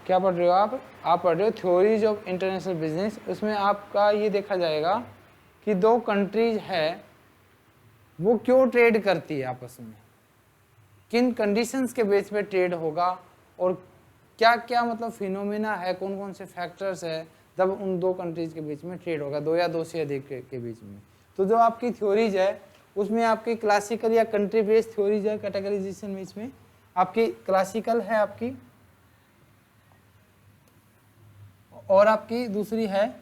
क्या पढ़ रहे हो आप पढ़ रहे हो थ्योरीज ऑफ इंटरनेशनल बिजनेस। उसमें आपका ये देखा जाएगा कि दो कंट्रीज है वो क्यों ट्रेड करती है आपस में, किन कंडीशंस के बेस पे ट्रेड होगा और क्या क्या मतलब फिनोमेना है, कौन कौन से फैक्टर्स है जब उन दो कंट्रीज के बीच में ट्रेड होगा, दो या दो से अधिक के बीच में। तो जो आपकी थ्योरीज है उसमें आपकी क्लासिकल या कंट्री बेस्ड थ्योरीज है कैटेगराइजेशन में, इसमें आपकी क्लासिकल है आपकी, और आपकी दूसरी है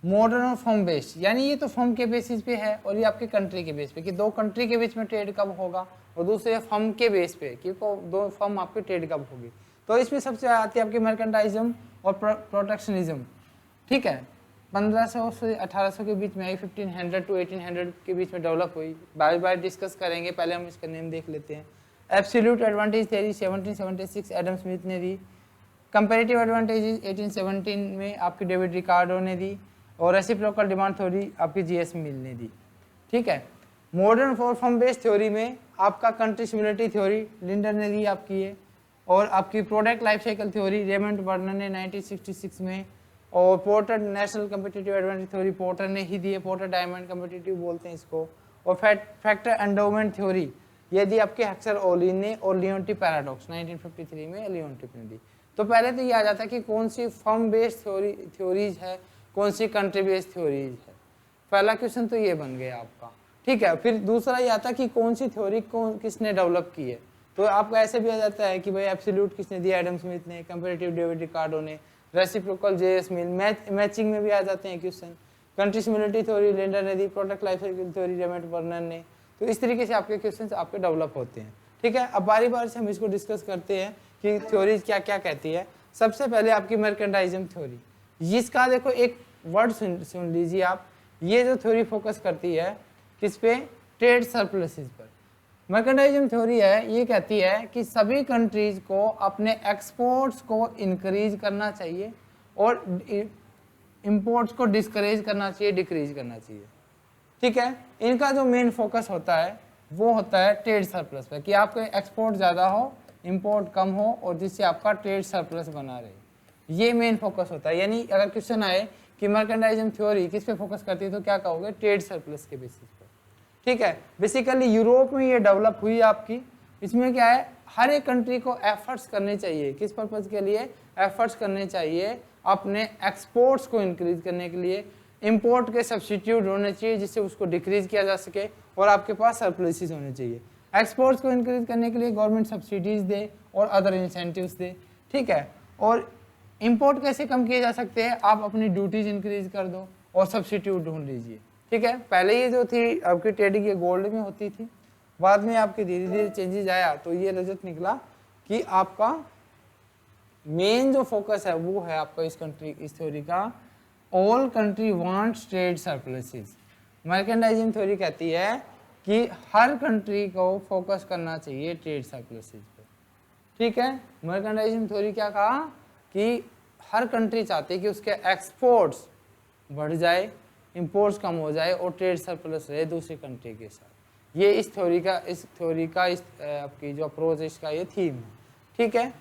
मॉडर्न और फर्म बेस्ड, यानी ये तो फर्म के बेसिस पे है और ये आपके कंट्री के बेस पे कि दो कंट्री के बीच में ट्रेड कब होगा, और दूसरे फर्म के बेस पे कि दो फर्म आपकी ट्रेड कब होगी। तो इसमें सबसे आती है आपकी मर्केंटाइज्म और प्रोटेक्शनिज्म। ठीक है, 1500 से 1800 के बीच में आई, 1500 to 1800 के बीच में डेवलप हुई। बार बार डिस्कस करेंगे, पहले हम इसका नेम देख लेते हैं। Absolute advantage theory 1776 Adam Smith ने दी। कंपैरेटिव एडवांटेजेस 1817 में आपकी डेविड रिकार्डो ने दी, और रेसिप्रोकल डिमांड थ्योरी आपकी जीएस मिल ने दी। ठीक है, मॉडर्न फॉर्म बेस्ड थ्योरी में आपका कंट्री सिमिलरिटी थ्योरी लिंडन ने दी आपकी ये, और आपकी product life cycle theory Raymond Vernon ने 1966 में, और porter national competitive advantage theory porter ने ही दी है, पोर्टर डायमंड कम्पिटिटिव बोलते हैं इसको। और फैक्टर एंडोमेंट थ्योरी ये दी आपके हेक्सर ओलिन ने, और लियोन्टी पैराडॉक्स 1953 में लियोन्टी ने दी। तो पहले तो ये आ जाता है कि कौन सी फर्म बेस्ड थ्योरीज है, कौन सी कंट्री बेस्ड थ्योरीज है। पहला क्वेश्चन तो ये बन गया आपका। ठीक है, फिर दूसरा ये आता है कि कौन सी थ्योरी किसने डेवलप की है। तो आपका ऐसे भी आ जाता है कि भाई एब्सोल्यूट किसने दिया, एडम स्मिथ ने, कंपैरेटिव डेविड रिकार्डो ने, रेसिप्रोकल जेएस मिल, मैचिंग में भी आ जाते हैं question, country similarity theory Linder ने दी, product life cycle theory Raymond Vernon ने। तो इस तरीके से आपके क्वेश्चन आपके डेवलप होते हैं। ठीक है, अब बारी बारी से हम इसको डिस्कस करते हैं कि थ्योरीज क्या क्या कहती है। सबसे पहले आपकी मर्केंटाइज्म थ्योरी, इसका देखो एक वर्ड सुन लीजिए आप। ये जो थ्योरी फोकस करती है किस पे, ट्रेड सरप्लसेस पर। मर्केंटाइज्म थ्योरी है ये कहती है कि सभी कंट्रीज को अपने एक्सपोर्ट्स को इंक्रीज करना चाहिए और इंपोर्ट्स को डिस्करेज करना चाहिए, डिक्रीज करना चाहिए। ठीक है, इनका जो मेन फोकस होता है वो होता है ट्रेड सरप्लस पे, कि आपके एक्सपोर्ट ज़्यादा हो, इंपोर्ट कम हो, और जिससे आपका ट्रेड सरप्लस बना रहे। ये मेन फोकस होता है। यानी अगर क्वेश्चन आए कि मर्केंटाइज्म थ्योरी किस पे फोकस करती है, तो क्या कहोगे, ट्रेड सरप्लस के बेसिस पे। ठीक है, बेसिकली यूरोप में ये डेवलप हुई आपकी। इसमें क्या है, हर एक कंट्री को एफर्ट्स करने चाहिए, किस पर्पज़ के लिए, एफर्ट्स करने चाहिए अपने एक्सपोर्ट्स को इंक्रीज करने के लिए, इंपोर्ट के सब्स्टिट्यूट होने चाहिए जिससे उसको डिक्रीज किया जा सके, और आपके पास सरप्लसेस होने चाहिए। एक्सपोर्ट्स को इंक्रीज करने के लिए गवर्नमेंट सब्सिडीज दे और अदर इंसेंटिव्स दे। ठीक है, और इंपोर्ट कैसे कम किए जा सकते हैं, आप अपनी ड्यूटीज इंक्रीज कर दो और सब्स्टिट्यूट ढूंढ लीजिए। ठीक है, पहले ये जो थी आपकी ट्रेडिंग ये गोल्ड में होती थी, बाद में आपके धीरे धीरे चेंजेस आया तो ये रिजल्ट निकला कि आपका मेन जो फोकस है वो है आपका इस थ्योरी का, all country wants trade surpluses. Mercantilism theory कहती है कि हर कंट्री को फोकस करना चाहिए ट्रेड सरप्लसेस पे। ठीक है, मर्केंटाइज्म थ्योरी क्या कहा कि हर कंट्री चाहती है कि उसके एक्सपोर्ट्स बढ़ जाए, इंपोर्ट्स कम हो जाए और ट्रेड सरप्लस रहे दूसरी कंट्री के साथ। ये इस थ्योरी का आपकी जो अप्रोच है इसका ये थीम है। ठीक है,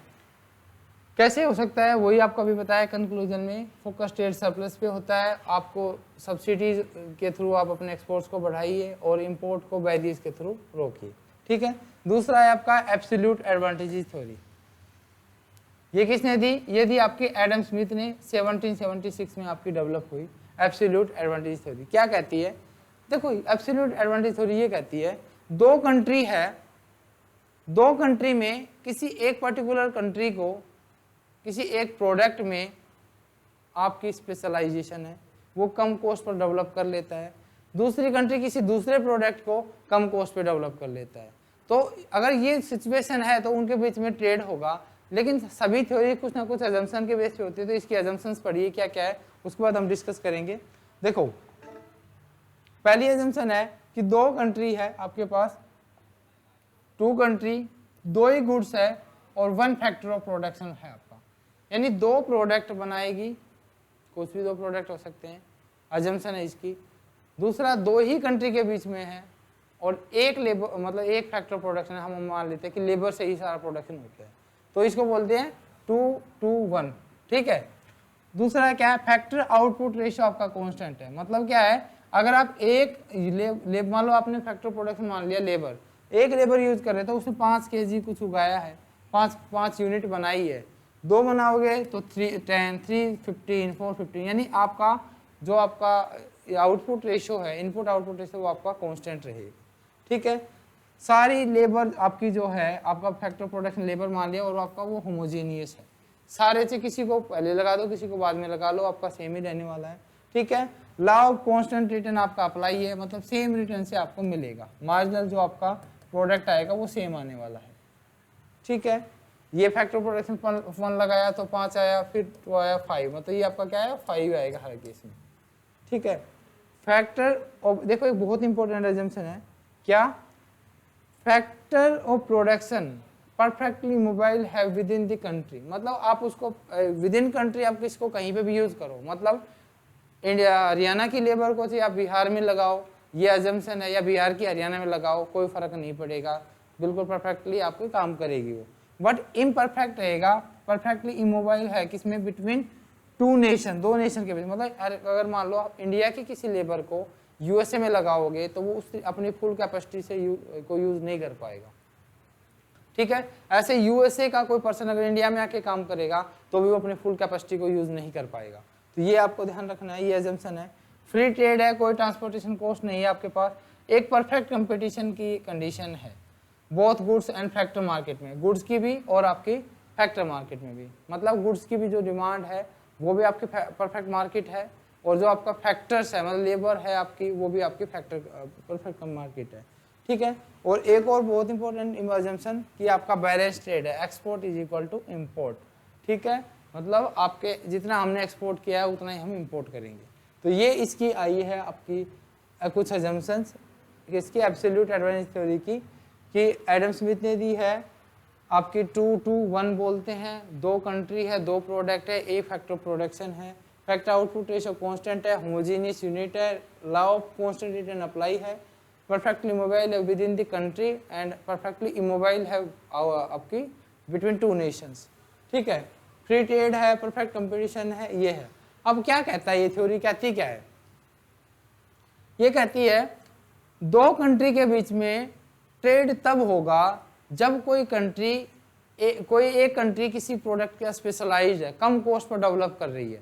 कैसे हो सकता है वही आपको अभी बताया कंक्लूजन में, फोकस ट्रेड सरप्लस पे होता है। आपको सब्सिडीज के थ्रू आप अपने एक्सपोर्ट्स को बढ़ाइए और इंपोर्ट को बैरियर्स के थ्रू रोकिए। ठीक है, दूसरा है आपका एब्सोल्यूट एडवांटेजेस थ्योरी। ये किसने दी, ये दी आपकी एडम स्मिथ ने, 1776 में आपकी डेवलप हुई एब्सोल्यूट एडवांटेज थ्योरी। क्या कहती है, देखो एब्सोल्यूट एडवांटेज थ्योरी ये कहती है दो कंट्री है, दो कंट्री में किसी एक पर्टिकुलर कंट्री को किसी एक प्रोडक्ट में आपकी स्पेशलाइजेशन है, वो कम कॉस्ट पर डेवलप कर लेता है, दूसरी कंट्री किसी दूसरे प्रोडक्ट को कम कॉस्ट पे डेवलप कर लेता है। तो अगर ये सिचुएशन है तो उनके बीच में ट्रेड होगा, लेकिन सभी थ्योरी कुछ ना कुछ अजम्पशन के बेस पे होती है। तो इसकी अजम्पशंस पढ़िए क्या क्या है, उसके बाद हम डिस्कस करेंगे। देखो पहली अजम्पशन है कि दो कंट्री है आपके पास, टू कंट्री, दो ही गुड्स है और वन फैक्टर ऑफ प्रोडक्शन है आपका, यानी दो प्रोडक्ट बनाएगी, कुछ भी दो प्रोडक्ट हो सकते हैं, अजम्पशन है इसकी। दूसरा दो ही कंट्री के बीच में है और एक लेबर मतलब एक फैक्टर प्रोडक्शन है, हम मान लेते हैं कि लेबर से ही सारा प्रोडक्शन होता है, तो इसको बोलते हैं 2 to 1, ठीक है। दूसरा क्या है, फैक्टर आउटपुट रेशियो आपका कांस्टेंट है। मतलब क्या है, अगर आप एक मान लो आपने फैक्टर प्रोडक्शन मान लिया, लेबर, एक लेबर यूज कर रहे तो उसने 5 kg कुछ उगाया है, 5 यूनिट बनाई है, 2 बनाओगे तो 3 10 3 15 4 15, यानी आपका जो आपका आउटपुट रेशियो है, इनपुट आउटपुट रेशियो, वो आपका कांस्टेंट रहेगा, ठीक है। सारी लेबर आपकी जो है, आपका फैक्टर प्रोडक्शन लेबर मान लिया और आपका वो होमोजीनियस है, सारे से किसी को पहले लगा दो किसी को बाद में लगा लो, आपका सेम ही रहने वाला है, ठीक है। लॉ ऑफ कांस्टेंट रिटर्न आपका अप्लाई है, मतलब सेम रिटर्न से आपको मिलेगा, मार्जिनल जो आपका प्रोडक्ट आएगा वो सेम आने वाला है, ठीक है। ये फैक्टर प्रोडक्शन 1 लगाया तो 5 आया, फिर 2 आया 5, मतलब ये आपका क्या है 5 आएगा हर केस में, ठीक है। फैक्टर देखो एक बहुत इंपॉर्टेंट एजम्पशन है, क्या, factor of production perfectly mobile है विद इन द कंट्री, मतलब आप उसको विद इन कंट्री आप किसको कहीं पे भी यूज करो, मतलब इंडिया हरियाणा की लेबर को चाहिए आप बिहार में लगाओ, ये अजम्पशन है, या बिहार की हरियाणा में लगाओ, कोई फर्क नहीं पड़ेगा, बिल्कुल परफेक्टली आपको काम करेगी वो। बट इम्परफेक्ट रहेगा, परफेक्टली इमोबाइल है किसमें, बिटवीन 2 नेशन, 2 नेशन के बीच, मतलब अगर मान लो आप इंडिया की किसी लेबर को यूएसए में लगाओगे तो वो उस अपनी फुल कैपेसिटी से को यूज नहीं कर पाएगा, ठीक है। ऐसे यूएसए का कोई पर्सन अगर इंडिया में आके काम करेगा तो भी वो अपने फुल कैपेसिटी को यूज नहीं कर पाएगा, तो ये आपको ध्यान रखना है, ये एजम्पशन है। फ्री ट्रेड है, कोई ट्रांसपोर्टेशन कॉस्ट नहीं है आपके पास, एक परफेक्ट कंपटीशन की कंडीशन है both goods and factor market में, गुड्स की भी और आपकी फैक्टर मार्केट में भी, मतलब गुड्स की भी जो डिमांड है वो भी आपकी परफेक्ट मार्केट है, और जो आपका फैक्टर्स है मतलब लेबर है आपकी, वो भी आपकी फैक्टर परफेक्ट मार्केट है, ठीक है। और एक और बहुत इंपॉर्टेंट एजम्पशन कि आपका बैलेंस ट्रेड है, export is equal to import, ठीक है, मतलब आपके जितना हमने एक्सपोर्ट किया है उतना ही हम इंपोर्ट करेंगे। तो ये इसकी आई है आपकी कुछ एजम्पशंस इसकी एब्सोल्यूट एडवांटेज थ्योरी की, कि एडम स्मिथ ने दी है आपकी 2-2-1 बोलते हैं, 2 कंट्री है, 2 प्रोडक्ट है, एक फैक्टर प्रोडक्शन है, फैक्टर आउटपुट रेशियो कांस्टेंट है, होमोजेनियस यूनिट है, law of constant return apply है, परफेक्टली इमोबाइल है with in the country and perfectly immobile है आपकी बिटवीन 2 नेशंस, ठीक है। फ्री ट्रेड है, परफेक्ट कंपटीशन है, ये है। अब क्या कहता है ये थ्योरी, कहती क्या है, ये कहती है 2 कंट्री के बीच में ट्रेड तब होगा जब कोई कंट्री कोई एक कंट्री किसी प्रोडक्ट का स्पेशलाइज्ड है, कम कॉस्ट पर डेवलप कर रही है,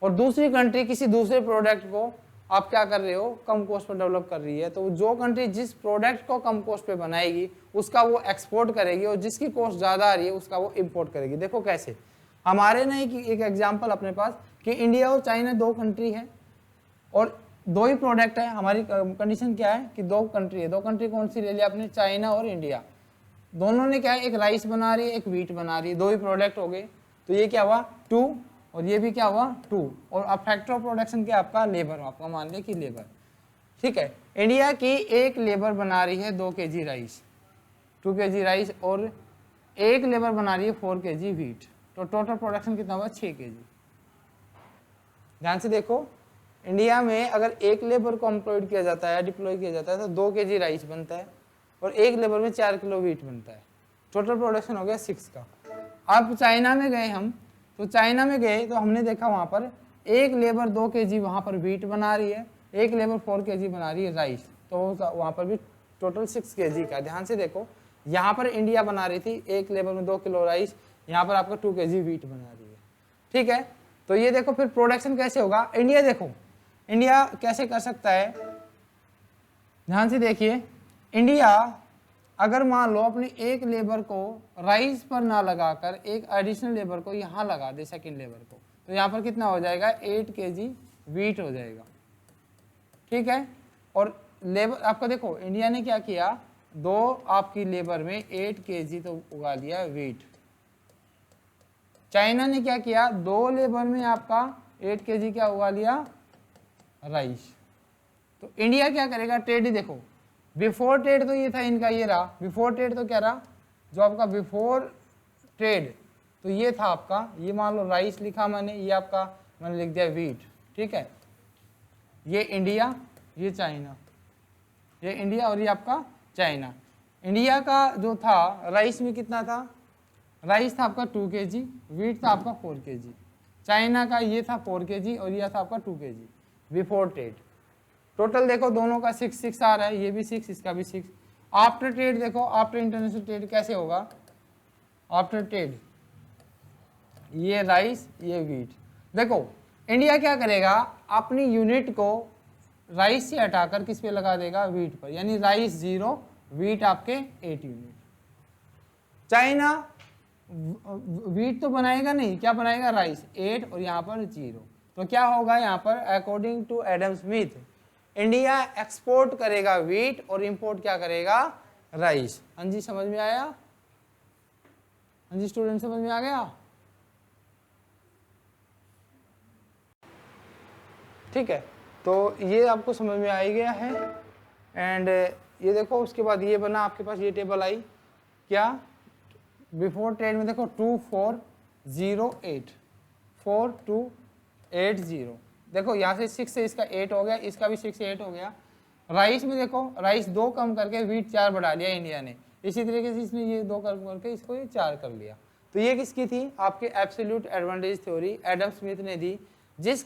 और दूसरी कंट्री किसी दूसरे प्रोडक्ट को आप क्या कर रहे हो, कम कॉस्ट पर डेवलप कर रही है, तो जो कंट्री जिस प्रोडक्ट को कम कॉस्ट पे बनाएगी उसका वो एक्सपोर्ट करेगी, और जिसकी कॉस्ट ज़्यादा आ रही है उसका वो इम्पोर्ट करेगी। देखो कैसे, हमारे नहीं कि एक एग्जांपल अपने पास कि इंडिया और चाइना 2 कंट्री है और 2 ही प्रोडक्ट है, हमारी कंडीशन क्या है कि 2 कंट्री है, 2 कंट्री कौन सी ले लिया आपने, चाइना और इंडिया, दोनों ने क्या है, एक राइस बना रही है एक व्हीट बना रही है, 2 ही प्रोडक्ट हो गए, तो ये क्या हुआ 2 और ये भी क्या हुआ 2, और अब फैक्टर ऑफ प्रोडक्शन क्या आपका लेबर, आपका मान लिया कि लेबर, ठीक है। इंडिया की एक लेबर बना रही है 2 kg राइस, 2 kg राइस, और एक लेबर बना रही है 4 kg व्हीट, तो टोटल प्रोडक्शन कितना हुआ 6 kg। ध्यान से देखो, इंडिया में अगर एक लेबर को एम्प्लॉयड किया जाता है, डिप्लॉय किया जाता है, तो 2 kg राइस बनता है और एक लेबर में 4 किलो व्हीट बनता है, टोटल प्रोडक्शन हो गया 6 का। अब चाइना में गए हम, तो चाइना में गए तो हमने देखा वहाँ पर एक लेबर 2 kg वहाँ पर व्हीट बना रही है, एक लेबर 4 kg बना रही है राइस, तो वहाँ पर भी टोटल 6 kg का। ध्यान से देखो, यहाँ पर इंडिया बना रही थी एक लेबर में 2 किलो राइस, यहाँ पर आपका 2 kg व्हीट बना रही है, ठीक है। तो ये देखो फिर प्रोडक्शन कैसे होगा, इंडिया देखो इंडिया कैसे कर सकता है, ध्यान से देखिए, इंडिया अगर मान लो अपनी एक लेबर को राइस पर ना लगाकर एक एडिशनल लेबर को यहाँ लगा दे, सेकंड लेबर को, तो यहाँ पर कितना हो जाएगा 8 kg व्हीट हो जाएगा, ठीक है। और लेबर आपका देखो इंडिया ने क्या किया, 2 आपकी लेबर में 8 kg तो उगा लिया व्हीट, चाइना ने क्या किया, 2 लेबर में आपका 8 kg क्या उगा लिया राइस। तो इंडिया क्या करेगा, ट्रेड ही देखो, बिफोर ट्रेड तो ये था इनका, ये रहा बिफोर ट्रेड, तो क्या रहा जो आपका बिफोर ट्रेड, तो ये था आपका, ये मान लो राइस लिखा मैंने, ये आपका मैंने लिख दिया व्हीट, ठीक है। ये इंडिया, ये चाइना, ये इंडिया और ये आपका चाइना। इंडिया का जो था राइस में कितना था राइस था आपका 2 kg, वीट था आपका 4 kg। चाइना का ये था 4 kg और ये था आपका 2 kg बिफोर ट्रेड। टोटल देखो दोनों का 6 आ रहा है, ये भी 6, इसका भी 6। आफ्टर ट्रेड देखो, आफ्टर इंटरनेशनल ट्रेड कैसे होगा, आफ्टर ट्रेड ये राइस ये वीट। देखो इंडिया क्या करेगा, अपनी यूनिट को राइस से हटाकर किस पे लगा देगा, वीट पर, यानी राइस 0, वीट आपके 8 यूनिट। चाइना वीट तो बनाएगा नहीं, क्या बनाएगा, राइस 8 और यहाँ पर 0। तो क्या होगा यहाँ पर, according to Adam Smith India export करेगा वीट और इंपोर्ट क्या करेगा, राइस। हाँ जी समझ में आया, हाँ जी स्टूडेंट समझ में आ गया, ठीक है। तो ये आपको समझ में आ ही गया है। एंड ये देखो उसके बाद ये बना आपके पास, ये टेबल आई क्या, बिफोर ट्रेड में देखो 2408 4280, देखो यहाँ से 6 से इसका 8 हो गया, इसका भी 6 से 8 हो गया। राइस में देखो राइस 2 कम करके वीट 4 बढ़ा लिया इंडिया ने, इसी तरीके से इसने ये 2 कम करके इसको ये 4 कर लिया। तो ये किसकी थी, आपके absolute advantage theory Adam Smith ने दी। जिस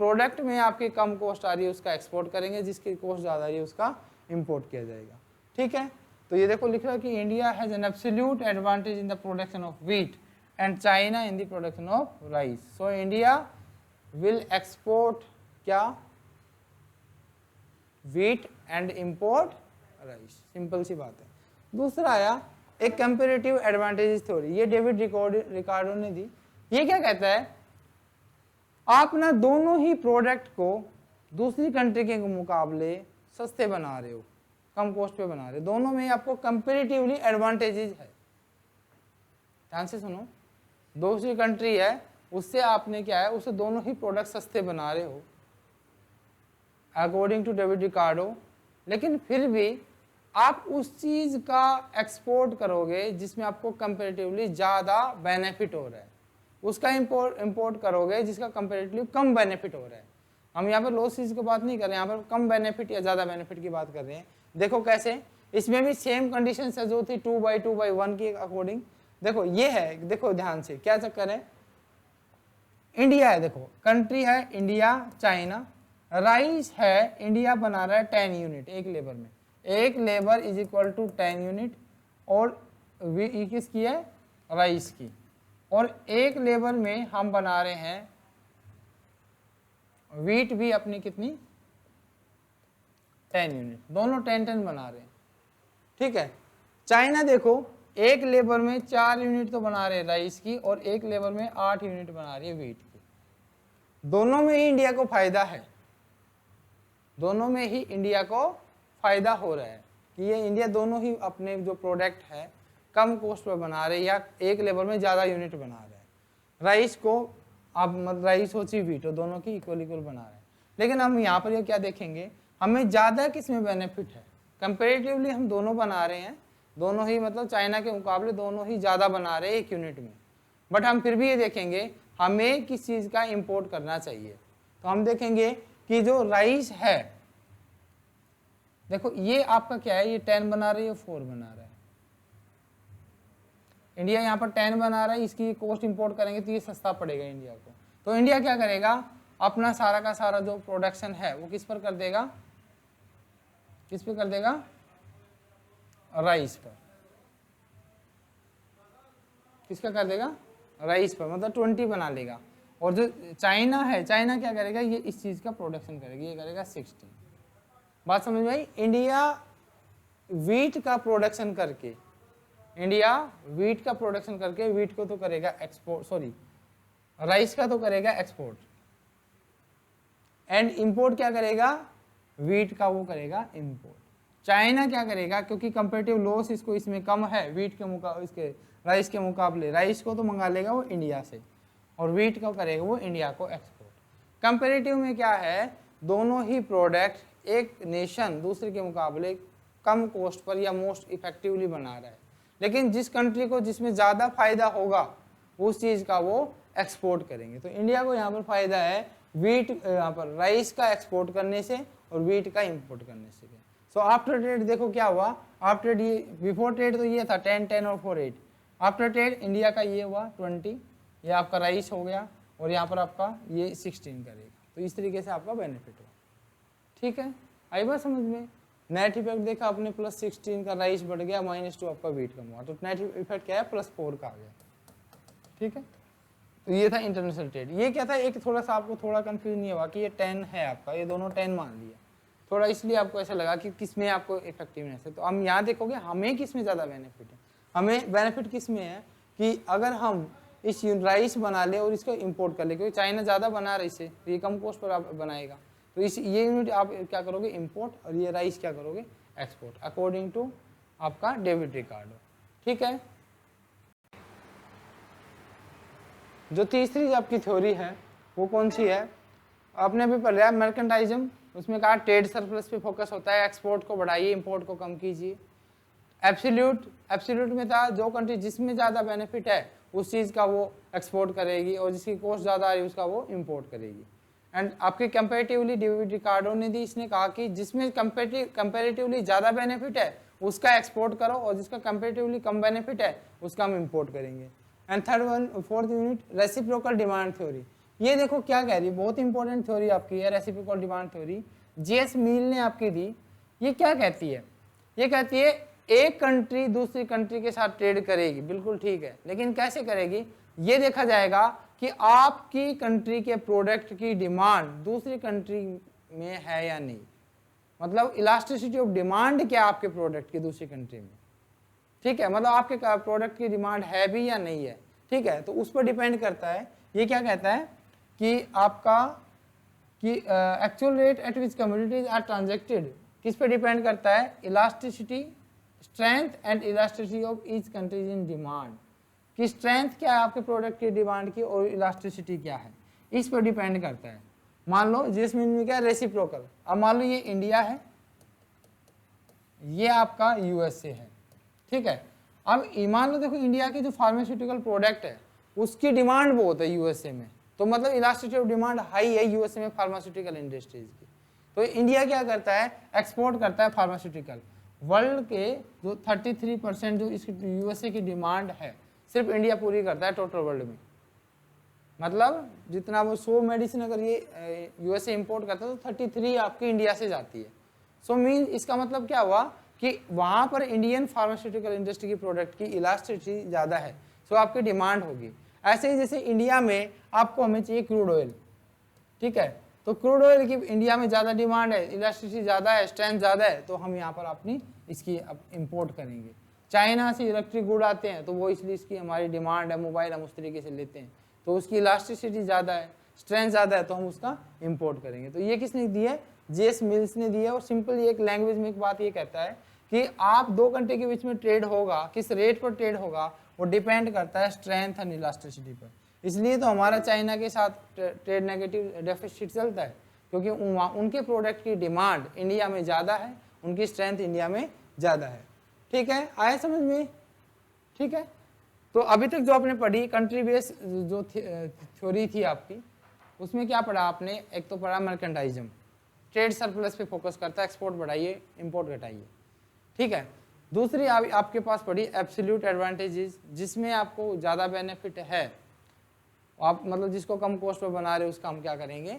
प्रोडक्ट में आपकी कम कॉस्ट आ रही है उसका एक्सपोर्ट करेंगे, जिसकी कॉस्ट ज़्यादा आ रही है उसका इंपोर्ट किया जाएगा, ठीक है। तो ये देखो लिख रहा है कि India has an absolute advantage in the production of wheat and China in the production of rice. So India will export क्या, wheat and import rice, simple सी बात है। दूसरा आया एक कंपैरेटिव एडवांटेजेस थ्योरी, ये डेविड रिकार्डो ने दी। ये क्या कहता है, आप ना दोनों ही प्रोडक्ट को दूसरी कंट्री के मुकाबले सस्ते बना रहे हो, कम कॉस्ट पे बना रहे हो, दोनों में आपको कंपैरेटिवली एडवांटेजेस है। ध्यान से सुनो, दूसरी कंट्री है उससे आपने क्या है, उससे दोनों ही प्रोडक्ट सस्ते बना रहे हो अकॉर्डिंग टू डेविड रिकार्डो, लेकिन फिर भी आप उस चीज़ का एक्सपोर्ट करोगे जिसमें आपको कंपैरेटिवली ज़्यादा बेनिफिट हो रहा है, उसका इंपोर्ट करोगे जिसका कंपैरेटिवली कम बेनिफिट हो रहा है। हम यहाँ पर लॉस चीज़ की बात नहीं कर रहे हैं, यहाँ पर कम बेनिफिट या ज़्यादा बेनिफिट की बात कर रहे हैं। देखो कैसे, इसमें भी सेम कंडीशन है जो थी 2/2/1 की अकॉर्डिंग। देखो ये है, देखो ध्यान से क्या चक्कर है, इंडिया है, देखो कंट्री है इंडिया चाइना, राइस है इंडिया बना रहा है 10 यूनिट एक लेबर में, एक labour is equal to 10 unit, और किसकी है, राइस की, और एक लेबर में हम बना रहे हैं वीट भी अपनी कितनी 10 यूनिट, दोनों 10 बना रहे हैं, ठीक है। चाइना देखो एक लेबर में 4 यूनिट तो बना रहे हैं राइस की, और एक लेबर में 8 यूनिट बना रही है वीट की। दोनों में ही इंडिया को फायदा है, दोनों में ही इंडिया को फायदा हो रहा है कि ये इंडिया दोनों ही अपने जो प्रोडक्ट है कम कॉस्ट पर बना रहे हैं या एक लेबर में ज़्यादा यूनिट बना रहे हैं। राइस को आप राइस हो चाहे वीट हो, दोनों की इक्वल बना रहे हैं। लेकिन हम यहाँ पर ये क्या देखेंगे, हमें ज़्यादा किस में बेनिफिट है, कंपेरेटिवली हम दोनों बना रहे हैं, दोनों ही मतलब चाइना के मुकाबले दोनों ही ज़्यादा बना रहे हैं एक यूनिट में, बट हम फिर भी ये देखेंगे हमें किस चीज़ का इंपोर्ट करना चाहिए। तो हम देखेंगे कि जो राइस है, देखो ये आपका क्या है, ये 10 बना रही है, 4 बना रहा है, इंडिया यहाँ पर 10 बना रहा है, इसकी कॉस्ट इंपोर्ट करेंगे तो ये सस्ता पड़ेगा इंडिया को। तो इंडिया क्या करेगा, अपना सारा का सारा जो प्रोडक्शन है वो किस पर कर देगा, किस पे कर देगा, राइस पर। किसका कर देगा, राइस पर, मतलब 20 बना लेगा। और जो चाइना है, चाइना क्या करेगा, ये इस चीज़ का प्रोडक्शन करेगा, ये करेगा 60। बात समझ में आई। इंडिया वीट का प्रोडक्शन करके, इंडिया वीट का प्रोडक्शन करके वीट को तो करेगा एक्सपोर्ट, सॉरी राइस का तो करेगा एक्सपोर्ट, एंड इंपोर्ट क्या करेगा, वीट का वो करेगा इंपोर्ट। चाइना क्या करेगा, क्योंकि कंपेरेटिव लॉस इसको इसमें कम है वीट के मुकाबले, इसके राइस के मुकाबले, राइस को तो मंगा लेगा वो इंडिया से, और वीट का करेगा वो इंडिया को एक्सपोर्ट। कंपेरेटिव में क्या है, दोनों ही प्रोडक्ट एक नेशन दूसरे के मुकाबले कम कॉस्ट पर या मोस्ट इफेक्टिवली बना रहा है, लेकिन जिस कंट्री को जिसमें ज़्यादा फायदा होगा उस चीज़ का वो एक्सपोर्ट करेंगे। तो इंडिया को यहाँ पर फायदा है वीट, यहाँ पर राइस का एक्सपोर्ट करने से और वीट का इंपोर्ट करने से। सो आफ्टर ट्रेड देखो क्या हुआ, आफ्टर ट्रेड ये बिफोर ट्रेड तो ये था 10 10 और 4 8, आफ्टर ट्रेड इंडिया का ये हुआ 20, ये आपका राइस हो गया, और यहाँ पर आपका ये 16 करेगा। तो इस तरीके से आपका बेनिफिट हुआ। ठीक है, आई बात समझ में। नेट इफेक्ट देखा आपने, +16 का राइस बढ़ गया, -2 आपका वीट कम हुआ, तो नेट इफेक्ट क्या है, +4 का आ गया। ठीक है, तो ये था इंटरनेशनल ट्रेड। ये क्या था, एक थोड़ा सा आपको थोड़ा कंफ्यूज नहीं हुआ कि ये 10 है आपका, ये दोनों 10 मान लिया थोड़ा, इसलिए आपको ऐसा लगा कि किस में आपको इफेक्टिवनेस है। तो हम यहाँ देखोगे हमें किस में ज़्यादा बेनिफिट है। हमें बेनिफिट किस में है कि अगर हम इस राइस बना ले और इसको इंपोर्ट कर ले, क्योंकि चाइना ज़्यादा बना रहा इसे, तो ये कम कॉस्ट पर आप बनाएगा, तो इस ये यूनिट आप क्या करोगे, इंपोर्ट, और ये राइस क्या करोगे, एक्सपोर्ट, अकॉर्डिंग टू आपका डेविड रिकार्डो। ठीक है, जो तीसरी आपकी थ्योरी है वो कौन सी है, आपने अभी पढ़ा है मर्केंटाइज्म, उसमें कहा ट्रेड सरप्लस पे फोकस होता है, एक्सपोर्ट को बढ़ाइए, इंपोर्ट को कम कीजिए। एब्सोल्यूट में था जो कंट्री जिसमें ज़्यादा बेनिफिट है उस चीज़ का वो एक्सपोर्ट करेगी, और जिसकी कॉस्ट ज़्यादा है उसका वो इंपोर्ट करेगी। एंड आपके कंपेरेटिवली डेविड रिकार्डो ने दी, इसने कहा कि जिसमें कंपेरेटिवली ज़्यादा बेनिफिट है उसका एक्सपोर्ट करो, और जिसका कंपेरेटिवली कम बेनिफिट है उसका हम इंपोर्ट करेंगे। And fourth unit reciprocal demand theory. ये देखो क्या कह रही है, बहुत इंपॉर्टेंट थ्योरी आपकी है रेसिप्रोकल डिमांड थ्योरी, जेएस मील ने आपकी दी। ये क्या कहती है, ये कहती है एक कंट्री दूसरी कंट्री के साथ ट्रेड करेगी, बिल्कुल ठीक है, लेकिन कैसे करेगी, ये देखा जाएगा कि आपकी कंट्री के प्रोडक्ट की डिमांड दूसरी कंट्री में है या नहीं, मतलब इलास्टिसिटी ऑफ डिमांड क्या आपके प्रोडक्ट की दूसरी कंट्री में। ठीक है, मतलब आपके प्रोडक्ट की डिमांड है भी या नहीं है। ठीक है, तो उस पर डिपेंड करता है। ये क्या कहता है कि आपका कि actual rate at which commodities are transacted किस पे डिपेंड करता है, elasticity, strength and elasticity of each countries in demand, कि स्ट्रेंथ क्या है आपके प्रोडक्ट की डिमांड की और इलास्टिसिटी क्या है, इस पर डिपेंड करता है। मान लो जिसमें क्या रेसिप्रोकल, अब मान लो ये इंडिया है, ये आपका यूएसए है। ठीक है, अब मान लो देखो इंडिया के जो फार्मास्यूटिकल प्रोडक्ट है उसकी डिमांड बहुत है यूएसए में, तो मतलब इलास्टिसिटी ऑफ डिमांड हाई है यूएसए में फार्मास्यूटिकल इंडस्ट्रीज की, तो इंडिया क्या करता है, एक्सपोर्ट करता है फार्मास्यूटिकल। वर्ल्ड के जो 33% जो इसकी यूएसए की डिमांड है सिर्फ इंडिया पूरी करता है टोटल वर्ल्ड में, मतलब जितना वो 100 मेडिसिन अगर ये यूएसए इंपोर्ट करता है तो 33 आपकी इंडिया से जाती है। सो मीन इसका मतलब क्या हुआ कि वहाँ पर इंडियन फार्मास्यूटिकल इंडस्ट्री की प्रोडक्ट की इलास्टिसिटी ज़्यादा है, सो आपकी डिमांड होगी। ऐसे ही जैसे इंडिया में आपको हमें चाहिए क्रूड ऑयल, ठीक है, तो क्रूड ऑयल की इंडिया में ज़्यादा डिमांड है, इलास्टिसिटी ज़्यादा है, स्ट्रेंथ ज़्यादा है, तो हम यहाँ पर अपनी इसकी इंपोर्ट करेंगे। चाइना से इलेक्ट्रिक गुड आते हैं तो वो इसलिए इसकी हमारी डिमांड है, मोबाइल हम उस तरीके से लेते हैं तो उसकी इलास्टिसिटी ज़्यादा है, स्ट्रेंथ ज़्यादा है, तो हम उसका इंपोर्ट करेंगे। तो ये किसने दी है, जेएस मिल्स ने दी है। और सिंपल एक लैंग्वेज में एक बात ये कहता है कि आप दो कंट्री के बीच में ट्रेड होगा, किस रेट पर ट्रेड होगा वो डिपेंड करता है स्ट्रेंथ एंड इलास्टिसिटी पर। इसलिए तो हमारा चाइना के साथ ट्रेड नेगेटिव डेफिसिट चलता है, क्योंकि उनके प्रोडक्ट की डिमांड इंडिया में ज़्यादा है, उनकी स्ट्रेंथ इंडिया में ज़्यादा है। ठीक है, आया समझ में। ठीक है, तो अभी तक जो आपने पढ़ी कंट्री बेस जो थ्योरी थी आपकी, उसमें क्या पढ़ा आपने, एक तो पढ़ा मर्केंटाइज्म, ट्रेड सरप्लस पे फोकस करता है, एक्सपोर्ट बढ़ाइए इंपोर्ट घटाइए। ठीक है, दूसरी आपके पास पढ़ी एब्सोल्यूट एडवांटेजेस, जिसमें आपको ज़्यादा बेनिफिट है, आप मतलब जिसको कम कॉस्ट पर बना रहे हो उसका हम क्या करेंगे,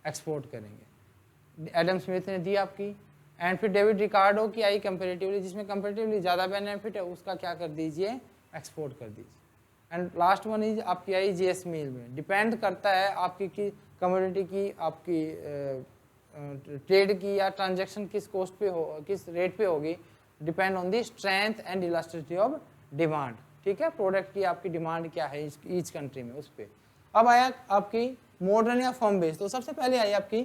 एक्सपोर्ट करेंगे। एडम स्मिथ ने दी आपकी। एंड फिर डेविड रिकार्डो की आई कंपेरेटिवली, जिसमें कंपेरेटिवली ज़्यादा बेनिफिट है उसका क्या कर दीजिए, एक्सपोर्ट कर दीजिए। एंड लास्ट वन इज आपकी आई जेएस मील में, डिपेंड करता है आपकी की कमोडिटी की, आपकी ट्रेड की या ट्रांजैक्शन किस कॉस्ट पे हो, किस रेट पे होगी, depend on the strength and elasticity of demand. ठीक है, प्रोडक्ट की आपकी डिमांड क्या है ईच कंट्री में, उस पर। अब आया आपकी मॉडर्न या फर्म बेस्ड, तो सबसे पहले आई आपकी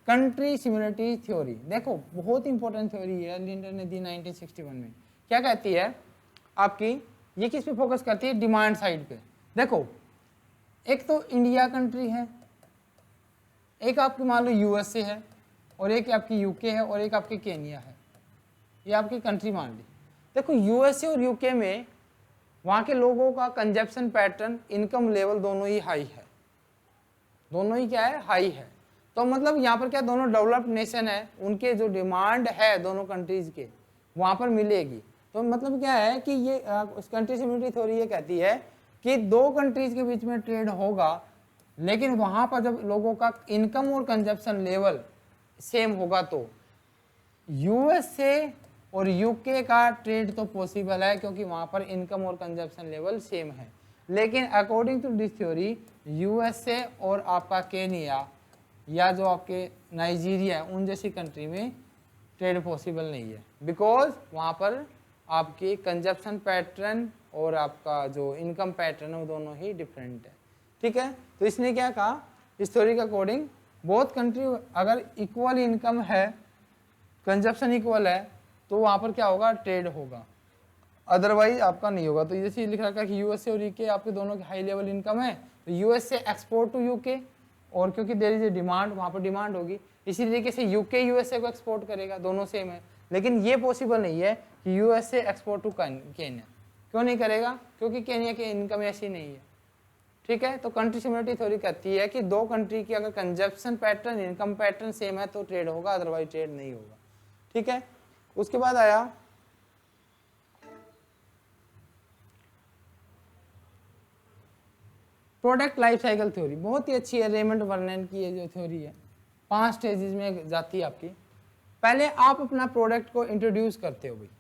कंट्री सिमिलरिटी थ्योरी। देखो बहुत इंपॉर्टेंट थ्योरी है, लिंडर ने दी 1961 में। क्या कहती है आपकी, ये किस पे फोकस करती है, डिमांड साइड पे। देखो एक तो इंडिया कंट्री है, एक आपकी मान लो यूएसए है, और एक आपकी यूके है, और एक आपकी केनिया है, ये आपकी कंट्री मान ली। देखो यूएसए और यूके में वहाँ के लोगों का कंजप्शन पैटर्न, इनकम लेवल दोनों ही हाई है, दोनों ही क्या है, हाई है। तो मतलब यहाँ पर क्या, दोनों डेवलप्ड नेशन है, उनके जो डिमांड है दोनों कंट्रीज के वहाँ पर मिलेगी। तो मतलब क्या है कि ये कंट्री सिमिलरिटी थ्योरी ये कहती है कि दो कंट्रीज के बीच में ट्रेड होगा, लेकिन वहां पर जब लोगों का इनकम और कंजप्शन लेवल सेम होगा तो यूएसए और यूके का ट्रेड तो पॉसिबल है, क्योंकि वहां पर इनकम और कंजप्शन लेवल सेम है। लेकिन according to this theory USA और आपका केनिया या जो आपके नाइजीरिया है उन जैसी कंट्री में ट्रेड पॉसिबल नहीं है, बिकॉज वहाँ पर आपकी कंजप्शन पैटर्न और आपका जो इनकम पैटर्न है वो दोनों ही डिफरेंट है। ठीक है, तो इसने क्या कहा, इस थ्योरी के अकॉर्डिंग बोथ कंट्री अगर इक्वल इनकम है, कंजप्शन इक्वल है, तो वहाँ पर क्या होगा, ट्रेड होगा, अदरवाइज आपका नहीं होगा। तो जैसे लिख रखा है कि यूएसए और यूके आपके दोनों की हाई लेवल इनकम है, तो यूएसए एक्सपोर्ट टू यूके, और क्योंकि देयर इज ए डिमांड, वहाँ पर डिमांड होगी, इसी तरीके से यूके यूएसए को एक्सपोर्ट करेगा, दोनों सेम है। लेकिन ये पॉसिबल नहीं है कि यूएसए एक्सपोर्ट टू केन्या, क्यों नहीं करेगा, क्योंकि केन्या की इनकम ऐसी नहीं है। ठीक है, तो कंट्री सिमिलरिटी थ्योरी कहती है कि दो कंट्री की अगर consumption pattern income pattern same है तो ट्रेड होगा, अदरवाइज ट्रेड नहीं होगा। ठीक है, उसके बाद आया प्रोडक्ट लाइफ साइकिल थ्योरी, बहुत ही अच्छी है, रेमंड वर्नन की ये जो थ्योरी है 5 स्टेजेस में जाती है आपकी। पहले आप अपना प्रोडक्ट को इंट्रोड्यूस करते हो भाई,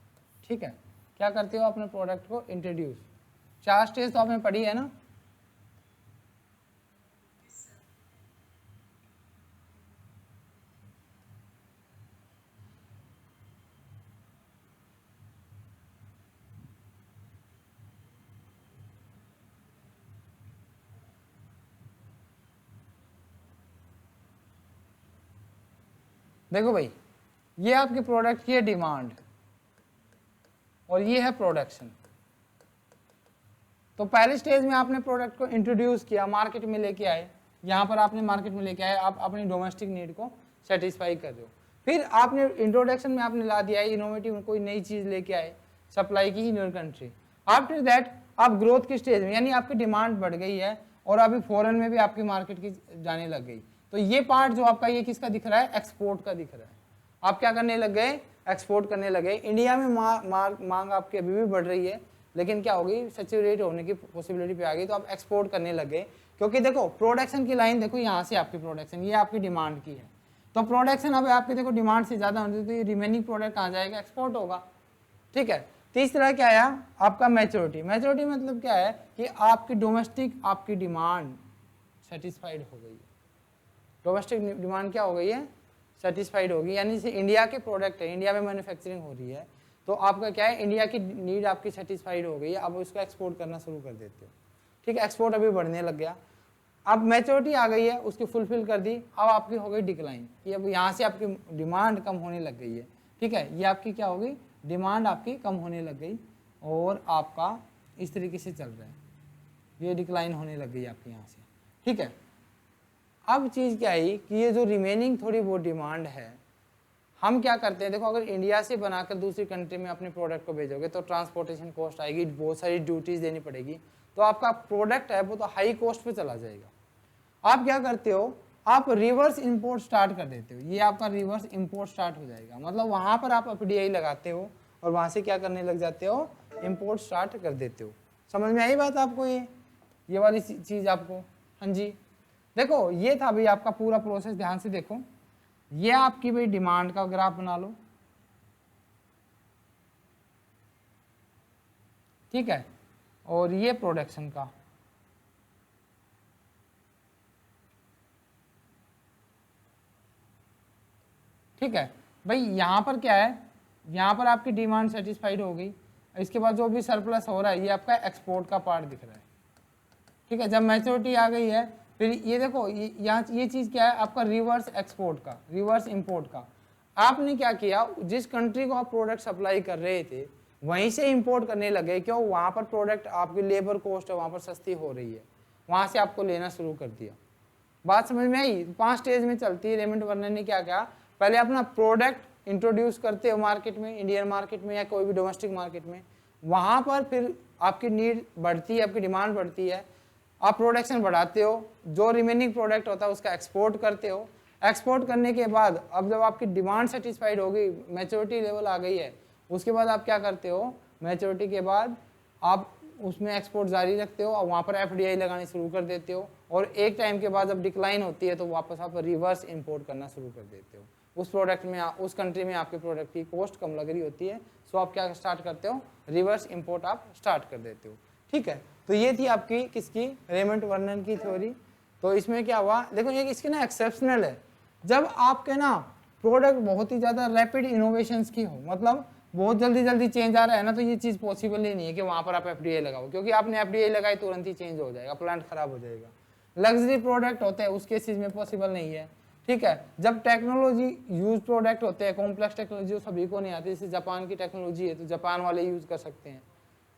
ठीक है, क्या करते हो, अपने प्रोडक्ट को इंट्रोड्यूस, 4 स्टेज तो आपने पढ़ी है ना। देखो भाई, ये आपके प्रोडक्ट की है डिमांड और ये है प्रोडक्शन। तो पहले स्टेज में आपने प्रोडक्ट को इंट्रोड्यूस किया, मार्केट में लेके आए, यहाँ पर आपने मार्केट में लेके आए, आप अपनी डोमेस्टिक नीड को सेटिस्फाई कर रहे हो। फिर आपने इंट्रोडक्शन में आपने ला दिया है इनोवेटिव कोई नई चीज़ लेके आए, सप्लाई की in your country. After that आप ग्रोथ की स्टेज में, यानी आपकी डिमांड बढ़ गई है और अभी फॉरेन में भी आपकी मार्केट की जाने लग गई। तो ये पार्ट जो आपका ये किसका दिख रहा है, एक्सपोर्ट का दिख रहा है। आप क्या करने लग गए, एक्सपोर्ट करने लगे। इंडिया में मांग आपकी अभी भी बढ़ रही है, लेकिन क्या होगी, सैचुरेट होने की पॉसिबिलिटी पे आ गई, तो आप एक्सपोर्ट करने लगे। क्योंकि देखो प्रोडक्शन की लाइन देखो, यहाँ से आपकी प्रोडक्शन, ये आपकी डिमांड की है, तो प्रोडक्शन अब आपकी देखो डिमांड से ज़्यादा होती है, तो ये रिमेनिंग प्रोडक्ट कहाँ जाएगा, एक्सपोर्ट होगा। ठीक है, तीसरा क्या आया आपका मैच्योरिटी। मैच्योरिटी मतलब क्या है कि आपकी डोमेस्टिक आपकी डिमांड सेटिस्फाइड हो गई है, डोमेस्टिक डिमांड क्या हो गई है, सेटिस्फाइड होगी, यानी जैसे इंडिया के प्रोडक्ट है, इंडिया में मैन्युफैक्चरिंग हो रही है, तो आपका क्या है, इंडिया की नीड आपकी सेटिस्फाइड हो गई है, अब उसको एक्सपोर्ट करना शुरू कर देते हो। ठीक है, एक्सपोर्ट अभी बढ़ने लग गया, अब मैच्योरिटी आ गई है, उसकी फुलफिल कर दी, अब आपकी हो गई डिक्लाइन, कि अब यहाँ से आपकी डिमांड कम होने लग गई है। ठीक है, ये आपकी क्या होगी, डिमांड आपकी कम होने लग गई और आपका इस तरीके से चल रहा है, ये डिक्लाइन होने लग गई आपकी यहाँ से। ठीक है, अब चीज़ क्या आई कि ये जो रिमेनिंग थोड़ी बहुत डिमांड है, हम क्या करते हैं, देखो अगर इंडिया से बनाकर दूसरी कंट्री में अपने प्रोडक्ट को भेजोगे तो ट्रांसपोर्टेशन कॉस्ट आएगी, बहुत सारी ड्यूटीज़ देनी पड़ेगी, तो आपका प्रोडक्ट है वो तो हाई कॉस्ट पे चला जाएगा। आप क्या करते हो, आप रिवर्स इंपोर्ट स्टार्ट कर देते हो, ये आपका रिवर्स इंपोर्ट स्टार्ट हो जाएगा, मतलब वहाँ पर आप एफडीआई लगाते हो और वहाँ से क्या करने लग जाते हो, इंपोर्ट स्टार्ट कर देते हो। समझ में आई बात आपको, ये वाली चीज़ आपको, हाँ जी। देखो ये था भाई आपका पूरा प्रोसेस, ध्यान से देखो, ये आपकी भाई डिमांड का ग्राफ बना लो, ठीक है, और ये प्रोडक्शन का, ठीक है भाई। यहाँ पर क्या है, यहाँ पर आपकी डिमांड सेटिस्फाइड हो गई, इसके बाद जो भी सरप्लस हो रहा है ये आपका एक्सपोर्ट का पार्ट दिख रहा है। ठीक है, जब मैच्योरिटी आ गई है, फिर ये देखो यहाँ ये चीज़ क्या है आपका, रिवर्स एक्सपोर्ट का, रिवर्स इंपोर्ट का। आपने क्या किया, जिस कंट्री को आप प्रोडक्ट सप्लाई कर रहे थे वहीं से इंपोर्ट करने लगे, क्यों, वहाँ पर प्रोडक्ट आपकी लेबर कॉस्ट है वहाँ पर सस्ती हो रही है, वहाँ से आपको लेना शुरू कर दिया। बात समझ में आई, 5 स्टेज में चलती है। रेमंड वर्नन ने क्या किया, पहले अपना प्रोडक्ट इंट्रोड्यूस करते हो मार्केट में, इंडियन मार्केट में या कोई भी डोमेस्टिक मार्केट में, वहाँ पर फिर आपकी नीड बढ़ती है, आपकी डिमांड बढ़ती है, आप प्रोडक्शन बढ़ाते हो, जो रिमेनिंग प्रोडक्ट होता है उसका एक्सपोर्ट करते हो। एक्सपोर्ट करने के बाद अब जब आपकी डिमांड सेटिस्फाइड हो गई, मैच्योरिटी लेवल आ गई है, उसके बाद आप क्या करते हो, मैच्योरिटी के बाद आप उसमें एक्सपोर्ट जारी रखते हो और वहाँ पर FDI लगानी शुरू कर देते हो, और एक टाइम के बाद जब डिक्लाइन होती है तो वापस आप रिवर्स इंपोर्ट करना शुरू कर देते हो। उस प्रोडक्ट में उस कंट्री में आपके प्रोडक्ट की कॉस्ट कम लग रही होती है, सो आप क्या स्टार्ट करते हो, रिवर्स इंपोर्ट आप स्टार्ट कर देते हो। ठीक है, तो ये थी आपकी किसकी, रेमंड वर्नन की थ्योरी। तो इसमें क्या हुआ, देखो ये इसके ना एक्सेप्शनल है, जब आपके ना प्रोडक्ट बहुत ही ज़्यादा रैपिड इनोवेशंस की हो, मतलब बहुत जल्दी जल्दी चेंज आ रहा है ना, तो ये चीज़ पॉसिबल ही नहीं है कि वहाँ पर आप FDI लगाओ, क्योंकि आपने FDI लगाई तुरंत ही चेंज हो जाएगा, प्लांट खराब हो जाएगा। लग्जरी प्रोडक्ट होते हैं उसके चीज़ में पॉसिबल नहीं है। ठीक है, जब टेक्नोलॉजी यूज प्रोडक्ट होते हैं, कॉम्प्लेक्स टेक्नोलॉजी सभी को नहीं आती, जैसे जापान की टेक्नोलॉजी है तो जापान वाले यूज कर सकते हैं।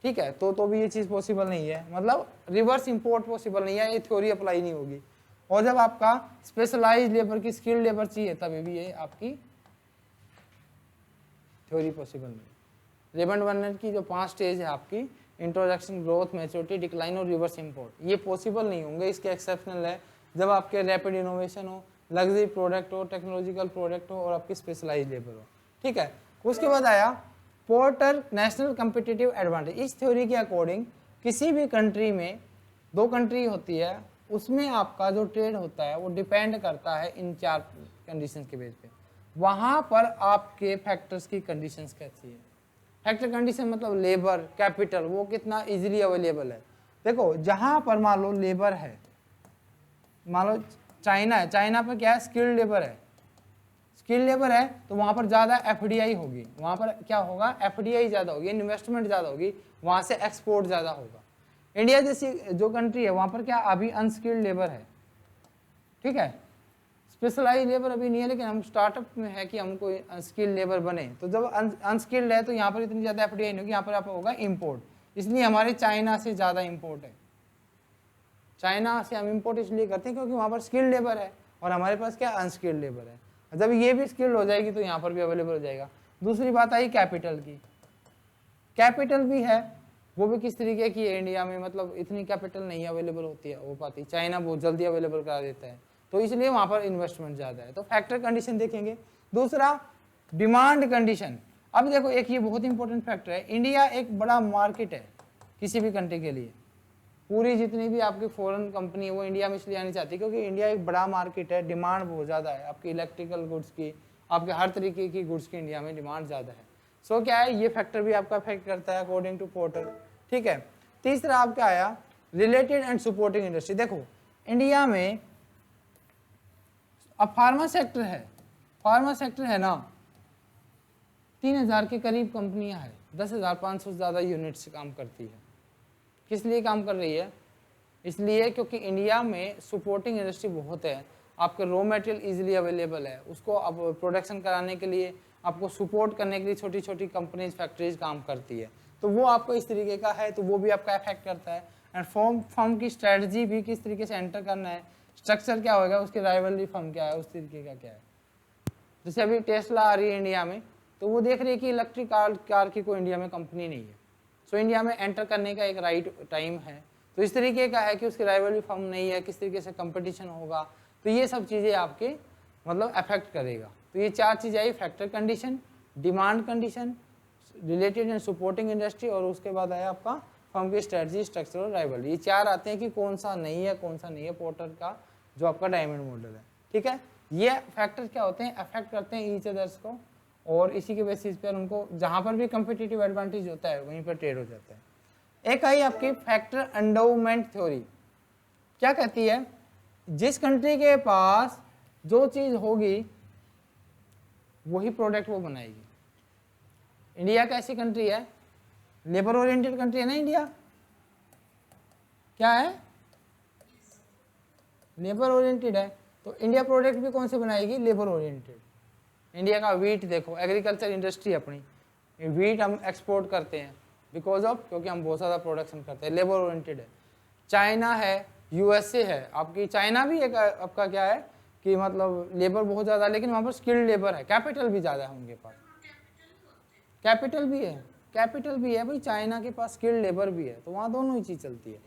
ठीक है, तो भी ये चीज़ पॉसिबल नहीं है, मतलब रिवर्स इंपोर्ट पॉसिबल नहीं है, ये थ्योरी अप्लाई नहीं होगी। और जब आपका स्पेशलाइज्ड लेबर की स्किल्ड लेबर चाहिए तभी भी ये आपकी थ्योरी पॉसिबल नहीं। रेमंड वर्नन की जो 5 स्टेज है आपकी, इंट्रोडक्शन, ग्रोथ, मैच्योरिटी, डिक्लाइन और रिवर्स इंपोर्ट, ये पॉसिबल नहीं होंगे। इसके एक्सेप्शनल है जब आपके रैपिड इनोवेशन हो, लग्जरी प्रोडक्ट हो, टेक्नोलॉजिकल प्रोडक्ट हो और आपकी स्पेशलाइज्ड लेबर हो। ठीक है, उसके बाद आया पोर्टर नेशनल कम्पिटिटिव एडवांटेज। इस थ्योरी के अकॉर्डिंग किसी भी कंट्री में 2 कंट्री होती है, उसमें आपका जो ट्रेड होता है वो डिपेंड करता है इन 4 कंडीशंस के बेस पे। वहाँ पर आपके फैक्टर्स की कंडीशंस कैसी है, फैक्टर कंडीशन मतलब लेबर, कैपिटल, वो कितना इजीली अवेलेबल है। देखो जहाँ पर मान लो लेबर है, मान लो चाइना है, चाइना पर क्या है, स्किल्ड लेबर है, स्किल्ड लेबर है तो वहाँ पर ज़्यादा FDI होगी, वहाँ पर क्या होगा, FDI ज़्यादा होगी, इन्वेस्टमेंट ज़्यादा होगी, वहाँ से एक्सपोर्ट ज़्यादा होगा। इंडिया जैसी जो कंट्री है वहाँ पर क्या अभी अनस्किल्ड लेबर है। ठीक है, स्पेशलाइज लेबर अभी नहीं है, लेकिन हम स्टार्टअप में है कि हम कोई अनस्किल्ड लेबर बने, तो जब अनस्किल्ड है तो यहाँ पर इतनी ज़्यादा FDI नहीं होगी, यहाँ पर आप होगा इम्पोर्ट, इसलिए हमारे चाइना से ज़्यादा इम्पोर्ट है। चाइना से हम इम्पोर्ट इसलिए करते हैं क्योंकि वहाँ पर स्किल्ड लेबर है और हमारे पास क्या अनस्किल्ड लेबर है। जब ये भी स्किल्ड हो जाएगी तो यहाँ पर भी अवेलेबल हो जाएगा। दूसरी बात आई कैपिटल की, कैपिटल भी है, वो भी किस तरीके की है, इंडिया में मतलब इतनी कैपिटल नहीं अवेलेबल होती है, हो पाती, चाइना बहुत जल्दी अवेलेबल करा देता है, तो इसलिए वहाँ पर इन्वेस्टमेंट ज़्यादा है। तो फैक्टर कंडीशन देखेंगे। दूसरा डिमांड कंडीशन। अब देखो एक ये बहुत इंपॉर्टेंट फैक्टर है, इंडिया एक बड़ा मार्केट है किसी भी कंट्री के लिए, पूरी जितनी भी आपकी फॉरेन कंपनी है वो इंडिया में इसलिए आनी चाहती है क्योंकि इंडिया एक बड़ा मार्केट है, डिमांड बहुत ज़्यादा है आपकी इलेक्ट्रिकल गुड्स की, आपके हर तरीके की गुड्स की इंडिया में डिमांड ज़्यादा है। सो क्या है, ये फैक्टर भी आपका अफेक्ट करता है अकॉर्डिंग टू पोर्टर। ठीक है, तीसरा आपका आया रिलेटेड एंड सपोर्टिंग इंडस्ट्री। देखो इंडिया में अब फार्मा सेक्टर है, फार्मा सेक्टर है ना, 3000 के करीब कंपनियां हैं, 10,500 से ज़्यादा यूनिट से काम करती है। किस लिए काम कर रही है, इसलिए क्योंकि इंडिया में सपोर्टिंग इंडस्ट्री बहुत है, आपके रॉ मटेरियल इजीली अवेलेबल है, उसको अब प्रोडक्शन कराने के लिए आपको सपोर्ट करने के लिए छोटी छोटी कंपनीज फैक्ट्रीज काम करती है, तो वो आपको इस तरीके का है, तो वो भी आपका इफेक्ट करता है। एंड फर्म की स्ट्रेटजी भी किस तरीके से एंटर करना है, स्ट्रक्चर क्या होगा, उसकी राइवलरी फर्म क्या है, उस तरीके का क्या है। जैसे अभी टेस्ला आ रही है इंडिया में, तो वो देख रही है कि इलेक्ट्रिक कार की कोई इंडिया में कंपनी नहीं है, सो इंडिया में एंटर करने का एक राइट टाइम है, तो इस तरीके का है कि उसकी राइवलरी फर्म नहीं है, किस तरीके से कंपटीशन होगा, तो ये सब चीज़ें आपके मतलब अफेक्ट करेगा। तो ये 4 चीज़ें आई, factor condition, demand condition, related and supporting industry, और उसके बाद आया आपका फर्म की स्ट्रेटजी, स्ट्रक्चर और राइवलरी। ये 4 आते हैं कि कौन सा नहीं है, कौन सा नहीं है पोर्टर का जो आपका डायमंड मॉडल है। ठीक है, ये फैक्टर क्या होते हैं, अफेक्ट करते हैं ईच अदर्स को, और इसी के बेसिस पर उनको जहाँ पर भी कंपिटिटिव एडवांटेज होता है वहीं पर ट्रेड हो जाता है। एक आई आपकी फैक्टर एंडोमेंट थ्योरी। क्या कहती है, जिस कंट्री के पास जो चीज़ होगी वही प्रोडक्ट वो बनाएगी। इंडिया कैसी कंट्री है, लेबर ओरिएंटेड कंट्री है ना इंडिया, क्या है, लेबर ओरिएंटेड है, तो इंडिया प्रोडक्ट भी कौन से बनाएगी, लेबर ओरिएंटेड। इंडिया का वीट देखो, एग्रीकल्चर इंडस्ट्री अपनी, वीट हम एक्सपोर्ट करते हैं बिकॉज ऑफ, क्योंकि हम बहुत ज़्यादा प्रोडक्शन करते हैं, लेबर ओरिएंटेड है। चाइना है, USA है, आपकी चाइना भी एक आपका क्या है कि मतलब लेबर बहुत ज़्यादा, लेकिन वहाँ पर स्किल्ड लेबर है, कैपिटल भी ज़्यादा है उनके पास, कैपिटल भी है भाई, चाइना के पास स्किल्ड लेबर भी है, तो वहाँ दोनों ही चीज़ चलती है।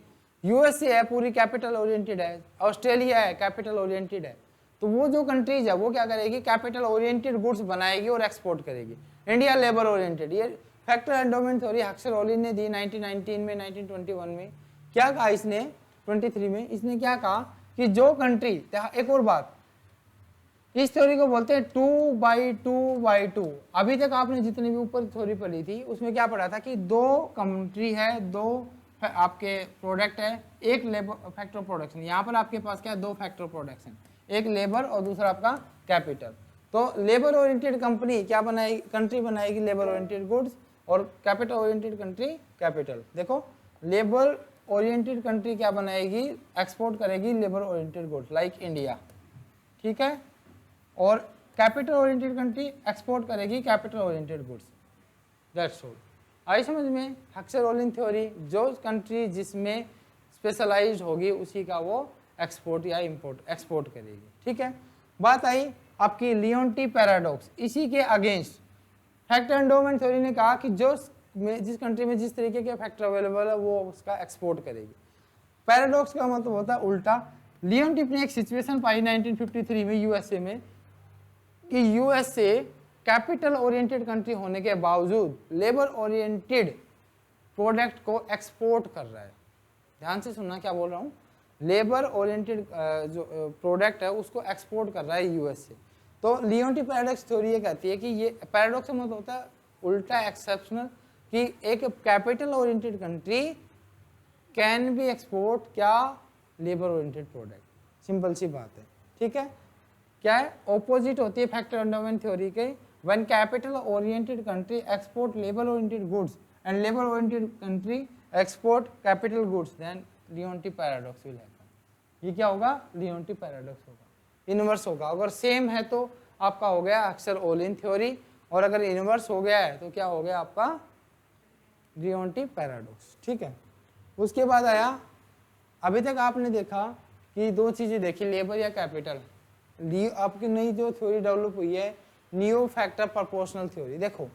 USA है पूरी कैपिटल ओरिएंटेड है, ऑस्ट्रेलिया है कैपिटल ओरिएंटेड है, तो वो जो कंट्रीज है वो क्या करेगी, कैपिटल ओरिएंटेड गुड्स बनाएगी और एक्सपोर्ट करेगी। इंडिया लेबर ओरिएंटेड, ये factor endowment theory Haksar Olin ने दी 1919 में, 1921 में। क्या कहा इसने 23 में, इसने क्या कहा कि जो कंट्री, एक और बात, इस थ्योरी को बोलते हैं 2/2/2। अभी तक आपने जितनी भी ऊपर थ्योरी पढ़ी थी उसमें क्या पढ़ा था कि दो कंट्री है, दो आपके प्रोडक्ट है, एक लेबर फैक्टर प्रोडक्शन। यहाँ पर आपके पास क्या है, दो फैक्टर प्रोडक्शन, एक लेबर और दूसरा आपका कैपिटल। तो लेबर ओरिएंटेड कंपनी क्या बनाएगी, कंट्री बनाएगी लेबर ओरिएंटेड गुड्स, और कैपिटल ओरिएंटेड कंट्री कैपिटल। देखो लेबर ओरिएंटेड कंट्री क्या बनाएगी, एक्सपोर्ट करेगी labour oriented goods like India, ठीक है, और कैपिटल ओरिएंटेड कंट्री एक्सपोर्ट करेगी capital oriented goods. That's all. आई समझ में। हक्सर ओलिन थ्योरी, जो कंट्री जिसमें स्पेशलाइज्ड होगी उसी का वो एक्सपोर्ट या इंपोर्ट एक्सपोर्ट करेगी, ठीक है। बात आई आपकी लियोंटी पैराडॉक्स, इसी के अगेंस्ट फैक्टर एंडोमेंट थ्योरी ने कहा कि जिस कंट्री में जिस तरीके के फैक्टर अवेलेबल है वो उसका एक्सपोर्ट करेगी। पैराडॉक्स का मतलब होता है उल्टा। लियोंटी ने एक सिचुएशन पाई 1953 में यूएसए में कि यूएसए कैपिटल ओरिएंटेड कंट्री होने के बावजूद लेबर ओरिएंटेड प्रोडक्ट को एक्सपोर्ट कर रहा है। ध्यान से सुनना क्या बोल रहा हूँ, लेबर ओरिएंटेड जो प्रोडक्ट है उसको एक्सपोर्ट कर रहा है यूएसए। तो लियोंटी पैराडॉक्स थ्योरी ये कहती है कि ये पैराडॉक्स का मतलब होता है उल्टा, एक्सेप्शनल, कि एक capital oriented country can be export क्या, लेबर ओरिएंटेड प्रोडक्ट। सिंपल सी बात है, ठीक है। क्या है, ऑपोजिट होती है फैक्टर एंडोमेंट थ्योरी के। When capital oriented country export labour oriented goods and labour oriented country export capital goods, then Leontief paradox will happen. ये क्या होगा, लियोंटी पैराडॉक्स होगा, इनवर्स होगा। अगर सेम है तो आपका हो गया हक्सर ओलिन थ्योरी, और अगर इनवर्स हो गया है तो क्या हो गया आपका लियोंटी पैराडॉक्स, ठीक है। उसके बाद आया, अभी तक आपने देखा कि दो चीजें देखी, लेबर या कैपिटल। आपकी नई जो थ्योरी डेवलप हुई है नियो फैक्टर प्रोपोर्शनल थ्योरी। देखो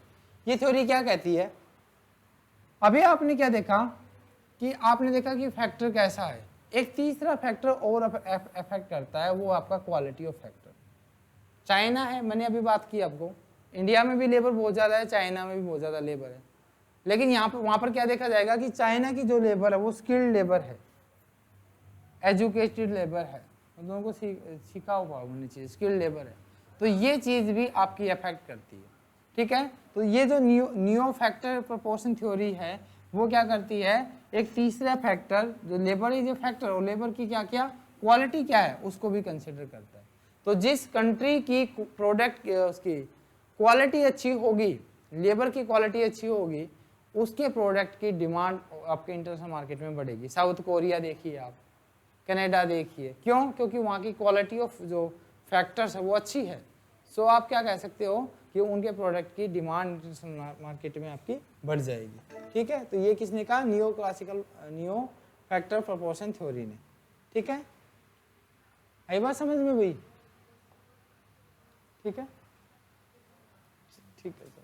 ये थ्योरी क्या कहती है, अभी आपने क्या देखा कि आपने देखा कि फैक्टर कैसा है, एक तीसरा फैक्टर और अफेक्ट करता है, वो आपका क्वालिटी ऑफ फैक्टर। चाइना है, मैंने अभी बात की आपको, इंडिया में भी लेबर बहुत ज़्यादा है, चाइना में भी बहुत ज़्यादा लेबर है, लेकिन यहाँ पर वहाँ पर क्या देखा जाएगा कि चाइना की जो लेबर है वो स्किल्ड लेबर है, एजुकेटेड लेबर है, दोनों को सीखा हुआ होनी चाहिए, स्किल्ड लेबर है। तो ये चीज़ भी आपकी अफेक्ट करती है, ठीक है। तो ये जो नियो फैक्टर प्रोपोर्शन थ्योरी है वो क्या करती है, एक तीसरा फैक्टर जो लेबर है, जो फैक्टर और लेबर की क्या क्या क्वालिटी क्या है उसको भी कंसिडर करता है। तो जिस कंट्री की प्रोडक्ट उसकी क्वालिटी अच्छी होगी, लेबर की क्वालिटी अच्छी होगी, उसके प्रोडक्ट की डिमांड आपके इंटरनेशनल मार्केट में बढ़ेगी। साउथ कोरिया देखिए आप, कनाडा देखिए, क्यों, क्योंकि वहाँ की क्वालिटी ऑफ जो फैक्टर्स है वो अच्छी है। सो आप क्या कह सकते हो कि उनके प्रोडक्ट की डिमांड इंटरनेशनल मार्केट में आपकी बढ़ जाएगी, ठीक है। तो ये किसने कहा, नियो फैक्टर प्रोपोर्शन थ्योरी ने, ठीक है। आई बात समझ में भाई, ठीक है, ठीक है सर।